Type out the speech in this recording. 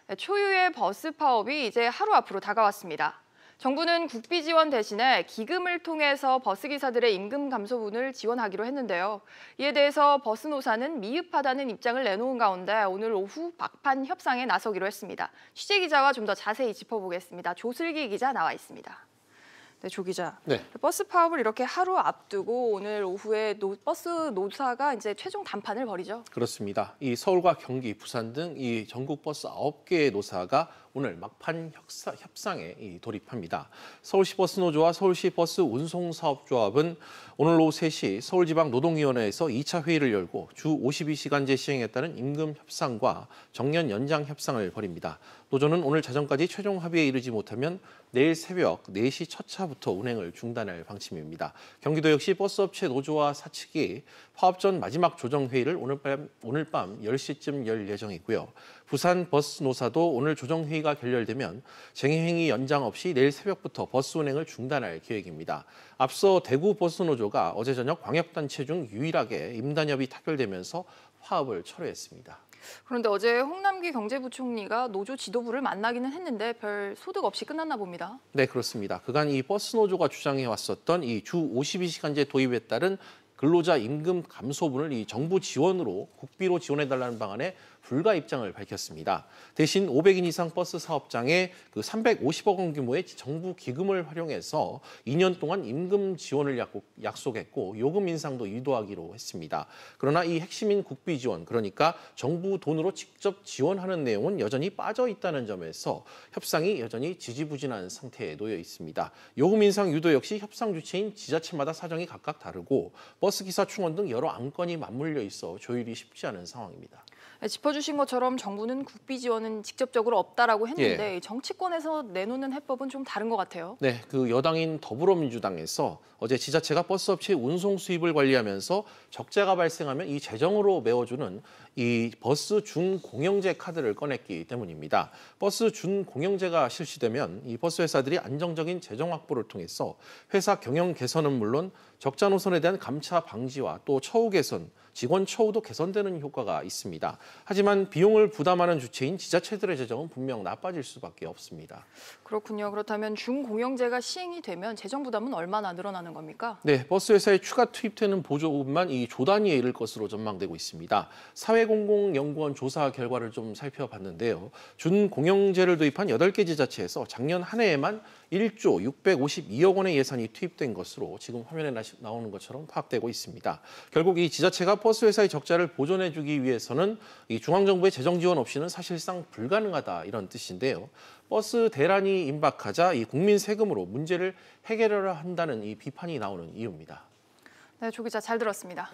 네, 초유의 버스 파업이 이제 하루 앞으로 다가왔습니다. 정부는 국비 지원 대신에 기금을 통해서 버스기사들의 임금 감소분을 지원하기로 했는데요. 이에 대해서 버스노사는 미흡하다는 입장을 내놓은 가운데 오늘 오후 막판 협상에 나서기로 했습니다. 취재기자와 좀 더 자세히 짚어보겠습니다. 조슬기 기자 나와 있습니다. 네, 조 기자. 네. 버스 파업을 이렇게 하루 앞두고 오늘 오후에 버스 노사가 이제 최종 담판을 벌이죠. 그렇습니다. 이 서울과 경기, 부산 등 이 전국 버스 9개의 노사가 오늘 막판 협상에 돌입합니다. 서울시 버스노조와 서울시 버스 운송사업조합은 오늘 오후 3시 서울지방노동위원회에서 2차 회의를 열고 주 52시간제 시행에 따른 임금 협상과 정년 연장 협상을 벌입니다. 노조는 오늘 자정까지 최종 합의에 이르지 못하면 내일 새벽 4시 첫 차부터 운행을 중단할 방침입니다. 경기도 역시 버스업체 노조와 사측이 파업 전 마지막 조정 회의를 오늘 밤 10시쯤 열 예정이고요. 부산 버스노사도 오늘 조정 회의가 결렬되면 쟁행위 연장 없이 내일 새벽부터 버스 운행을 중단할 계획입니다. 앞서 대구 버스노조가 어제 저녁 광역단체 중 유일하게 임단협이 타결되면서 파업을 철회했습니다. 그런데 어제 홍남기 경제부총리가 노조 지도부를 만나기는 했는데 별 소득 없이 끝났나 봅니다. 네, 그렇습니다. 그간 이 버스노조가 주장해왔었던 이 주 52시간제 도입에 따른 근로자 임금 감소분을 이 정부 지원으로 국비로 지원해달라는 방안에 불가 입장을 밝혔습니다. 대신 500인 이상 버스 사업장에 350억 원 규모의 정부 기금을 활용해서 2년 동안 임금 지원을 약속했고 요금 인상도 유도하기로 했습니다. 그러나 이 핵심인 국비 지원, 그러니까 정부 돈으로 직접 지원하는 내용은 여전히 빠져 있다는 점에서 협상이 여전히 지지부진한 상태에 놓여 있습니다. 요금 인상 유도 역시 협상 주체인 지자체마다 사정이 각각 다르고 버스기사 충원 등 여러 안건이 맞물려 있어 조율이 쉽지 않은 상황입니다. 짚어주신 것처럼 정부는 국비 지원은 직접적으로 없다라고 했는데 정치권에서 내놓는 해법은 좀 다른 것 같아요. 네, 여당인 더불어민주당에서 어제 지자체가 버스업체의 운송 수입을 관리하면서 적자가 발생하면 이 재정으로 메워주는 이 버스 준공영제 카드를 꺼냈기 때문입니다. 버스 준공영제가 실시되면 이 버스 회사들이 안정적인 재정 확보를 통해서 회사 경영 개선은 물론 적자 노선에 대한 감차 방지와 또 처우 개선, 직원 처우도 개선되는 효과가 있습니다. 하지만 비용을 부담하는 주체인 지자체들의 재정은 분명 나빠질 수밖에 없습니다. 그렇군요. 그렇다면 준공영제가 시행이 되면 재정 부담은 얼마나 늘어나는 겁니까? 네, 버스 회사에 추가 투입되는 보조금만 이 조 단위에 이를 것으로 전망되고 있습니다. 사회공공연구원 조사 결과를 좀 살펴봤는데요. 준공영제를 도입한 8개 지자체에서 작년 한 해에만 1조 652억 원의 예산이 투입된 것으로 지금 화면에 나오는 것처럼 파악되고 있습니다. 결국 이 지자체가 버스 회사의 적자를 보존해주기 위해서는 이 중앙정부의 재정 지원 없이는 사실상 불가능하다 이런 뜻인데요. 버스 대란이 임박하자 이 국민 세금으로 문제를 해결하려 한다는 이 비판이 나오는 이유입니다. 네, 조 기자 잘 들었습니다.